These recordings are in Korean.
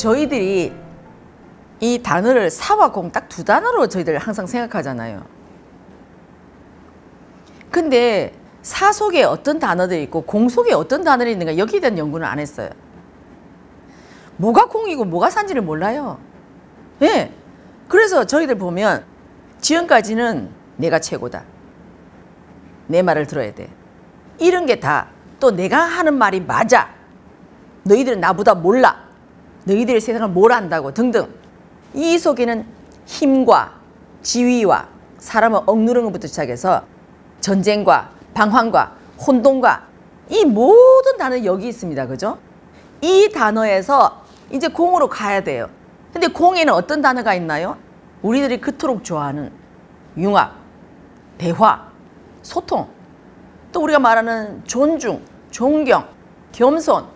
저희들이 이 단어를 사와 공 딱 두 단어로 저희들 항상 생각하잖아요. 근데 사 속에 어떤 단어들이 있고 공 속에 어떤 단어들이 있는가 여기에 대한 연구는 안 했어요. 뭐가 공이고 뭐가 산지를 몰라요. 예. 그래서 저희들 보면 지금까지는 내가 최고다. 내 말을 들어야 돼. 이런 게 다 또 내가 하는 말이 맞아. 너희들은 나보다 몰라. 너희들이 세상을 뭘 안다고 등등. 이 속에는 힘과 지위와 사람을 억누르는 것부터 시작해서 전쟁과 방황과 혼돈과 이 모든 단어는 여기 있습니다. 그죠? 이 단어에서 이제 공으로 가야 돼요. 근데 공에는 어떤 단어가 있나요? 우리들이 그토록 좋아하는 융합, 대화, 소통, 또 우리가 말하는 존중, 존경, 겸손,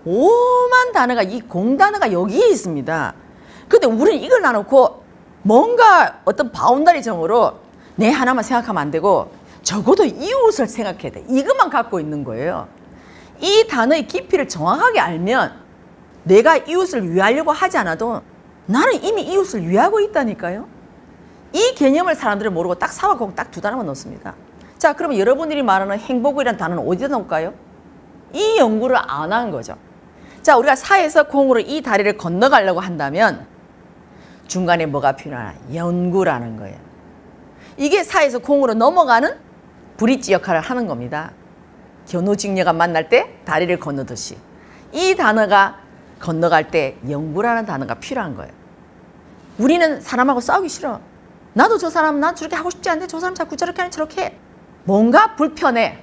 오만 단어가 이 공 단어가 여기에 있습니다. 근데 우리는 이걸 놔놓고 뭔가 어떤 바운다리 정으로 내 하나만 생각하면 안 되고 적어도 이웃을 생각해야 돼. 이것만 갖고 있는 거예요. 이 단어의 깊이를 정확하게 알면 내가 이웃을 위하려고 하지 않아도 나는 이미 이웃을 위하고 있다니까요. 이 개념을 사람들은 모르고 딱 사와 공 딱 두 단어만 넣습니다. 자, 그러면 여러분들이 말하는 행복이라는 단어는 어디다 넣을까요? 이 연구를 안 한 거죠. 자, 우리가 사에서 공으로 이 다리를 건너가려고 한다면 중간에 뭐가 필요하나? 연구라는 거예요. 이게 사에서 공으로 넘어가는 브릿지 역할을 하는 겁니다. 견우직녀가 만날 때 다리를 건너듯이 이 단어가 건너갈 때 연구라는 단어가 필요한 거예요. 우리는 사람하고 싸우기 싫어. 나도 저 사람 난 저렇게 하고 싶지 않은데 저 사람 자꾸 저렇게 하니 저렇게 해. 뭔가 불편해.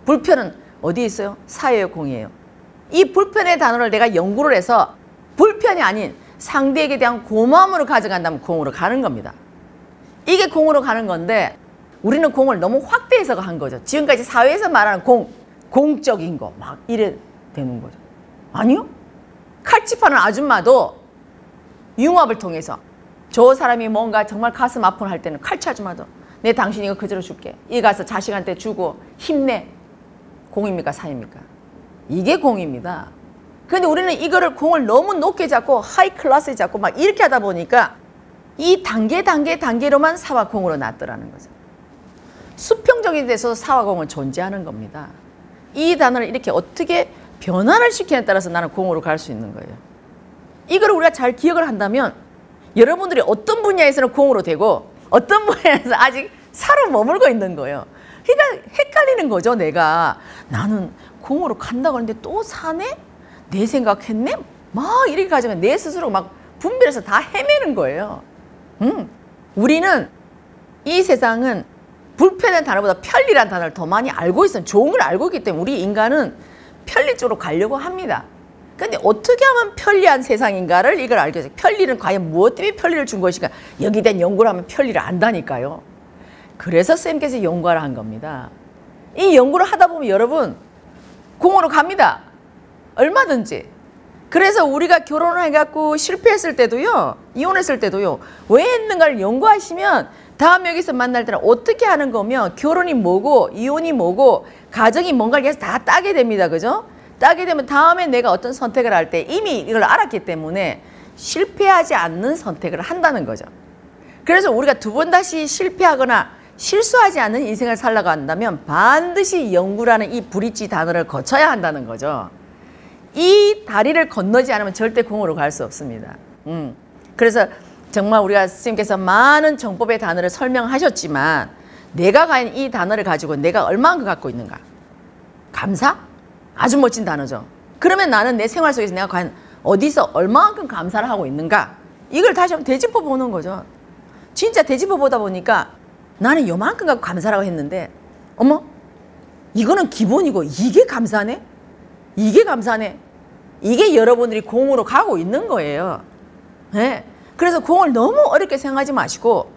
불편은 어디에 있어요? 사회의 공이에요. 이 불편의 단어를 내가 연구를 해서 불편이 아닌 상대에게 대한 고마움으로 가져간다면 공으로 가는 겁니다. 이게 공으로 가는 건데 우리는 공을 너무 확대해서 한 거죠. 지금까지 사회에서 말하는 공적인 거 막 이래 되는 거죠. 아니요. 칼집하는 아줌마도 융합을 통해서 저 사람이 뭔가 정말 가슴 아픈 할 때는 칼치 아줌마도 내 당신 이거 그대로 줄게. 이 가서 자식한테 주고 힘내. 공입니까? 사입니까? 이게 공입니다. 근데 우리는 이거를 공을 너무 높게 잡고 하이 클래스에 잡고 막 이렇게 하다 보니까 이 단계로만 사와 공으로 놨더라는 거죠. 수평적인 데서 사와 공은 존재하는 겁니다. 이 단어를 이렇게 어떻게 변화를 시키냐에 따라서 나는 공으로 갈 수 있는 거예요. 이걸 우리가 잘 기억을 한다면 여러분들이 어떤 분야에서는 공으로 되고 어떤 분야에서 아직 사로 머물고 있는 거예요. 그러니까 헷갈리는 거죠. 내가 나는 공으로 간다고 하는데 또 사네? 내 생각했네? 막 이렇게 가지면 내 스스로 막 분별해서 다 헤매는 거예요. 우리는 이 세상은 불편한 단어보다 편리란 단어를 더 많이 알고 있어요. 좋은 걸 알고 있기 때문에 우리 인간은 편리 쪽으로 가려고 합니다. 근데 어떻게 하면 편리한 세상인가를 이걸 알게 돼요. 편리는 과연 무엇 때문에 편리를 준 것인가? 여기에 대한 연구를 하면 편리를 안다니까요. 그래서 쌤께서 연구를 한 겁니다. 이 연구를 하다 보면 여러분 공으로 갑니다. 얼마든지. 그래서 우리가 결혼을 해갖고 실패했을 때도요. 이혼했을 때도요. 왜 했는가를 연구하시면 다음 여기서 만날 때는 어떻게 하는 거면 결혼이 뭐고 이혼이 뭐고 가정이 뭔가를 계속 다 따게 됩니다. 그죠? 따게 되면 다음에 내가 어떤 선택을 할 때 이미 이걸 알았기 때문에 실패하지 않는 선택을 한다는 거죠. 그래서 우리가 두 번 다시 실패하거나 실수하지 않는 인생을 살려고 한다면 반드시 연구라는 이 브릿지 단어를 거쳐야 한다는 거죠. 이 다리를 건너지 않으면 절대 공으로 갈 수 없습니다. 그래서 정말 우리가 스님께서 많은 정법의 단어를 설명하셨지만 내가 과연 이 단어를 가지고 내가 얼마만큼 갖고 있는가? 감사? 아주 멋진 단어죠. 그러면 나는 내 생활 속에서 내가 과연 어디서 얼마만큼 감사를 하고 있는가? 이걸 다시 한번 되짚어 보는 거죠. 진짜 되짚어 보다 보니까 나는 요만큼 갖고 감사라고 했는데 어머 이거는 기본이고 이게 감사네? 이게 감사네? 이게 여러분들이 공으로 가고 있는 거예요. 네. 그래서 공을 너무 어렵게 생각하지 마시고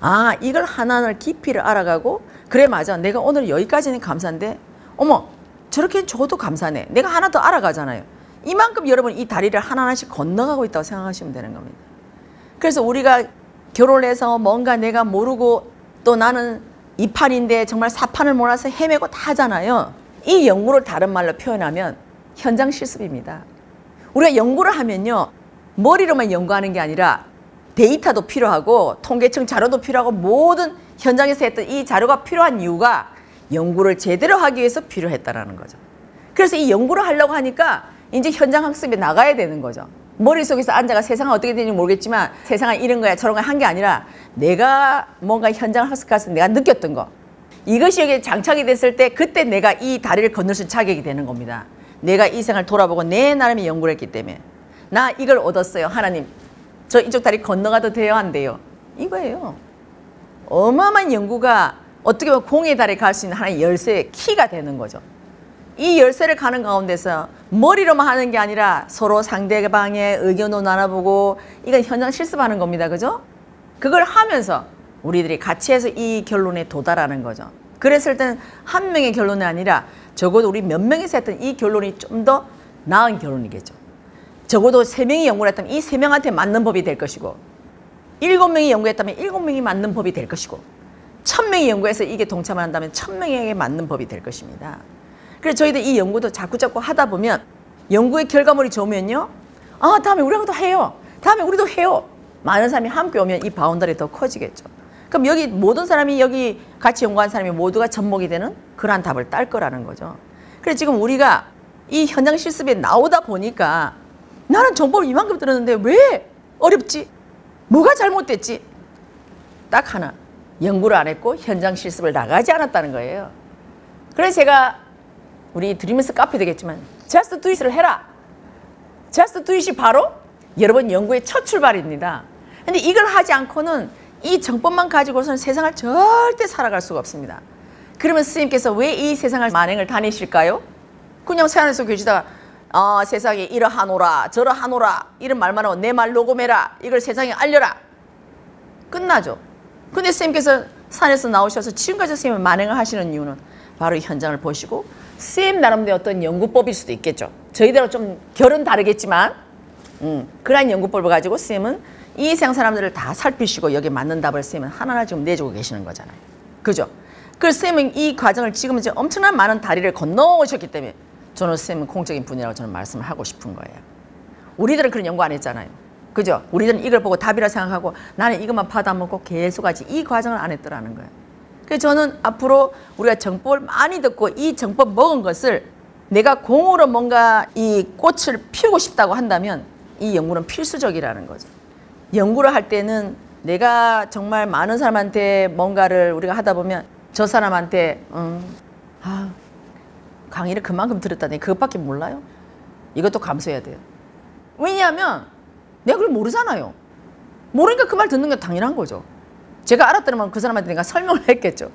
아 이걸 하나하나 깊이를 알아가고 그래 맞아 내가 오늘 여기까지는 감사인데 어머 저렇게 저도 감사네. 내가 하나 더 알아가잖아요. 이만큼 여러분 이 다리를 하나하나씩 건너가고 있다고 생각하시면 되는 겁니다. 그래서 우리가 결혼을 해서 뭔가 내가 모르고 또 나는 이 판인데 정말 사판을 몰아서 헤매고 다 하잖아요. 이 연구를 다른 말로 표현하면 현장 실습입니다. 우리가 연구를 하면요, 머리로만 연구하는 게 아니라 데이터도 필요하고 통계청 자료도 필요하고 모든 현장에서 했던 이 자료가 필요한 이유가 연구를 제대로 하기 위해서 필요했다라는 거죠. 그래서 이 연구를 하려고 하니까 이제 현장 학습에 나가야 되는 거죠. 머릿속에서 앉아가 세상은 어떻게 되는지 모르겠지만 세상은 이런 거야 저런 거야 한 게 아니라 내가 뭔가 현장 학습 가서 내가 느꼈던 거, 이것이 여기에 장착이 됐을 때 그때 내가 이 다리를 건널 수 있는 자격이 되는 겁니다. 내가 이 생을 돌아보고 내 나름의 연구를 했기 때문에 나 이걸 얻었어요. 하나님, 저 이쪽 다리 건너가도 돼요? 안 돼요? 이거예요. 어마어마한 연구가 어떻게 보면 공의 달에 갈 수 있는 하나의 열쇠의 키가 되는 거죠. 이 열쇠를 가는 가운데서 머리로만 하는 게 아니라 서로 상대방의 의견도 나눠보고 이건 현장 실습하는 겁니다. 그죠? 그걸 하면서 우리들이 같이 해서 이 결론에 도달하는 거죠. 그랬을 때는 한 명의 결론이 아니라 적어도 우리 몇 명이서 했던 이 결론이 좀 더 나은 결론이겠죠. 적어도 3명이 연구를 했다면 이 3명한테 맞는 법이 될 것이고 7명이 연구했다면 7명이 맞는 법이 될 것이고 1000명이 연구해서 이게 동참을 한다면 1000명에게 맞는 법이 될 것입니다. 그래서 저희들 이 연구도 자꾸 하다 보면 연구의 결과물이 좋으면요, 아 다음에 우리도 해요. 다음에 우리도 해요. 많은 사람이 함께 오면 이 바운더리 더 커지겠죠. 그럼 여기 모든 사람이 여기 같이 연구한 사람이 모두가 접목이 되는 그러한 답을 딸 거라는 거죠. 그래서 지금 우리가 이 현장 실습에 나오다 보니까 나는 정보를 이만큼 들었는데 왜 어렵지? 뭐가 잘못됐지? 딱 하나, 연구를 안 했고 현장 실습을 나가지 않았다는 거예요. 그래서 제가 우리 드리면스 카페 되겠지만 Just Do It을 해라. Just Do It이 바로 여러분 연구의 첫 출발입니다. 근데 이걸 하지 않고는 이 정법만 가지고서는 세상을 절대 살아갈 수가 없습니다. 그러면 스님께서 왜 이 세상을 만행을 다니실까요? 그냥 세상에서 계시다가 세상에 이러하노라 저러하노라 이런 말만 하고 내 말 녹음해라 이걸 세상에 알려라 끝나죠. 근데 스님께서 산에서 나오셔서 지금까지 스님을 만행을 하시는 이유는 바로 이 현장을 보시고 스님 나름대로 어떤 연구법일 수도 있겠죠. 저희대로 좀 결은 다르겠지만 그러한 연구법을 가지고 스님은 이 세상 사람들을 다 살피시고 여기에 맞는 답을 스님은 하나하나 지금 내주고 계시는 거잖아요. 그죠? 그래서 스님은 이 과정을 지금 이제 엄청난 많은 다리를 건너오셨기 때문에 저는 스님은 공적인 분이라고 저는 말씀을 하고 싶은 거예요. 우리들은 그런 연구 안 했잖아요. 그죠? 우리들은 이걸 보고 답이라 생각하고 나는 이것만 받아먹고 계속 하지 이 과정을 안 했더라는 거예요. 그래서 저는 앞으로 우리가 정법을 많이 듣고 이 정법 먹은 것을 내가 공으로 뭔가 이 꽃을 피우고 싶다고 한다면 이 연구는 필수적이라는 거죠. 연구를 할 때는 내가 정말 많은 사람한테 뭔가를 우리가 하다 보면 저 사람한테 강의를 그만큼 들었다니 그것밖에 몰라요? 이것도 감수해야 돼요. 왜냐하면 내가 그걸 모르잖아요. 모르니까 그 말 듣는 게 당연한 거죠. 제가 알았더니만 그 사람한테 내가 설명을 했겠죠.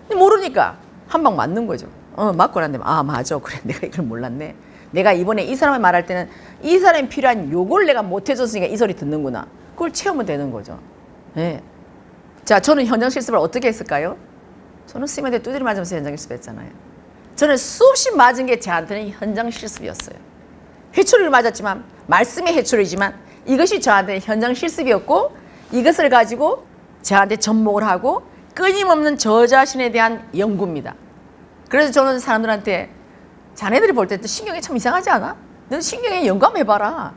근데 모르니까 한 방 맞는 거죠. 맞고 난 다음에 맞아 그래 내가 이걸 몰랐네. 내가 이번에 이 사람을 말할 때는 이 사람이 필요한 요걸 내가 못 해줬으니까 이 소리 듣는구나. 그걸 채우면 되는 거죠. 네. 자, 저는 현장 실습을 어떻게 했을까요? 저는 스님한테 두드려 맞으면서 현장 실습했잖아요. 저는 수없이 맞은 게 저한테는 현장 실습이었어요. 회초리를 맞았지만 말씀의 회초리지만 이것이 저한테는 현장 실습이었고 이것을 가지고 저한테 접목을 하고 끊임없는 저 자신에 대한 연구입니다. 그래서 저는 사람들한테 자네들이 볼 때 신경이 참 이상하지 않아? 너 신경에 연구해봐라.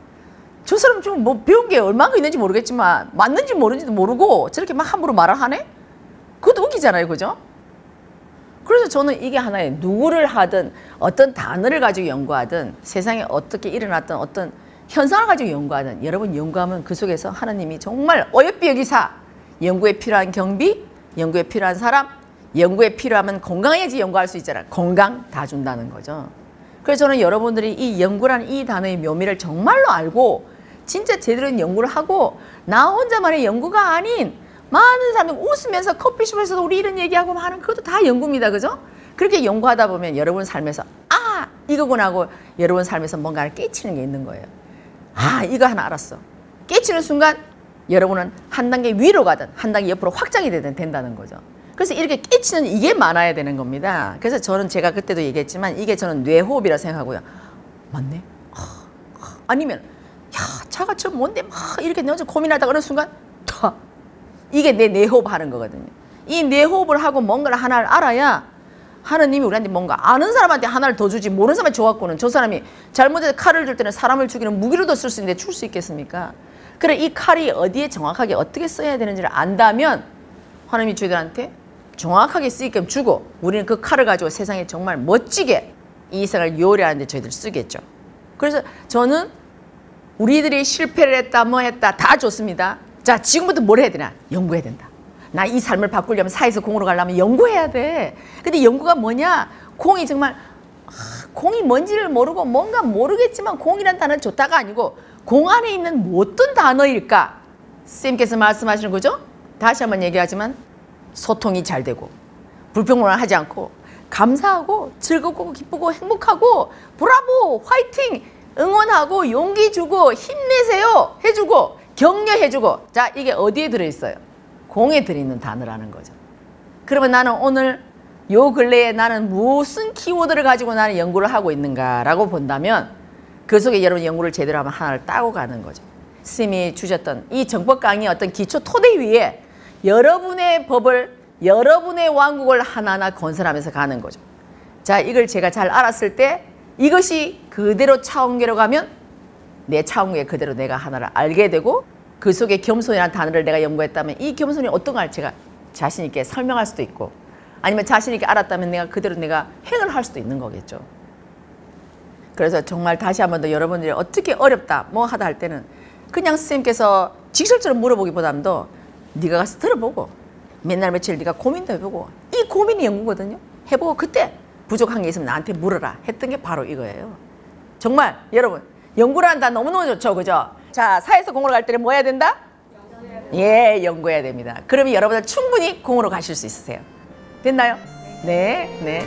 저 사람 좀 뭐 배운 게 얼마나 있는지 모르겠지만 맞는지 모르는지도 모르고 저렇게 막 함부로 말을 하네? 그것도 웃기잖아요. 그죠? 그래서 저는 이게 하나의 누구를 하든 어떤 단어를 가지고 연구하든 세상에 어떻게 일어났던 어떤 현상을 가지고 연구하든 여러분 연구하면 그 속에서 하나님이 정말 어여삐 여기사 연구에 필요한 경비, 연구에 필요한 사람, 연구에 필요하면 건강해야지 연구할 수 있잖아요. 건강 다 준다는 거죠. 그래서 저는 여러분들이 이 연구라는 이 단어의 묘미를 정말로 알고 진짜 제대로 된 연구를 하고 나 혼자만의 연구가 아닌 많은 사람이 웃으면서 커피숍에서도 우리 이런 얘기하고 하는 그것도 다 연구입니다. 그죠? 그렇게 연구하다 보면 여러분 삶에서 이거구나 하고 여러분 삶에서 뭔가를 깨치는 게 있는 거예요. 이거 하나 알았어. 깨치는 순간 여러분은 한 단계 위로 가든 한 단계 옆으로 확장이 되든 된다는 거죠. 그래서 이렇게 깨치는 이게 많아야 되는 겁니다. 그래서 저는 제가 그때도 얘기했지만 이게 저는 뇌호흡이라 생각하고요. 맞네? 아니면 차가 저 뭔데 막 이렇게 내가 고민하다가 어느 순간 이게 내 뇌호흡 하는 거거든요. 이 뇌호흡을 하고 뭔가를 하나를 알아야 하느님이 우리한테 뭔가 아는 사람한테 하나를 더 주지 모르는 사람한테 줘갖고는 저 사람이 잘못해서 칼을 줄 때는 사람을 죽이는 무기로도 쓸 수 있는데 줄 수 있겠습니까? 그래 이 칼이 어디에 정확하게 어떻게 써야 되는지를 안다면 하느님이 저희들한테 정확하게 쓰게끔 주고 우리는 그 칼을 가지고 세상에 정말 멋지게 이 세상을 요리하는 데 저희들 쓰겠죠. 그래서 저는 우리들이 실패를 했다 뭐 했다 다 좋습니다. 자 지금부터 뭘 해야 되나? 연구해야 된다. 나 이 삶을 바꾸려면 사에서 공으로 가려면 연구해야 돼. 근데 연구가 뭐냐? 공이 정말 공이 뭔지를 모르고 뭔가 모르겠지만 공이란 단어를 줬다가 아니고 공 안에 있는 어떤 단어일까? 쌤께서 말씀하시는 거죠? 다시 한번 얘기하지만 소통이 잘 되고 불평을 하지 않고 감사하고 즐겁고 기쁘고 행복하고 브라보 화이팅 응원하고 용기 주고 힘내세요 해주고 격려해주고 자 이게 어디에 들어있어요? 공에 들어있는 단어라는 거죠. 그러면 나는 오늘 요 근래에 나는 무슨 키워드를 가지고 나는 연구를 하고 있는가라고 본다면 그 속에 여러분 연구를 제대로 하면 하나를 따고 가는 거죠. 스님이 주셨던 이 정법 강의의 어떤 기초 토대 위에 여러분의 법을 여러분의 왕국을 하나하나 건설하면서 가는 거죠. 자 이걸 제가 잘 알았을 때 이것이 그대로 차원계로 가면 내 차원계 그대로 내가 하나를 알게 되고 그 속에 겸손이라는 단어를 내가 연구했다면 이 겸손이 어떤가 제가 자신 있게 설명할 수도 있고 아니면 자신 있게 알았다면 내가 그대로 내가 행을 할 수도 있는 거겠죠. 그래서 정말 다시 한 번 더 여러분들이 어떻게 어렵다 뭐 하다 할 때는 그냥 선생님께서 직설적으로 물어보기보다도 네가 가서 들어보고 맨날 며칠 네가 고민도 해보고 이 고민이 연구거든요. 해보고 그때 부족한 게 있으면 나한테 물어라 했던 게 바로 이거예요. 정말 여러분 연구를 한다 너무너무 좋죠. 그죠? 자 사에서 공으로 갈 때는 뭐 해야 된다? 예, 연구해야 됩니다. 그러면 여러분들 충분히 공으로 가실 수 있으세요. 됐나요? 네, 네.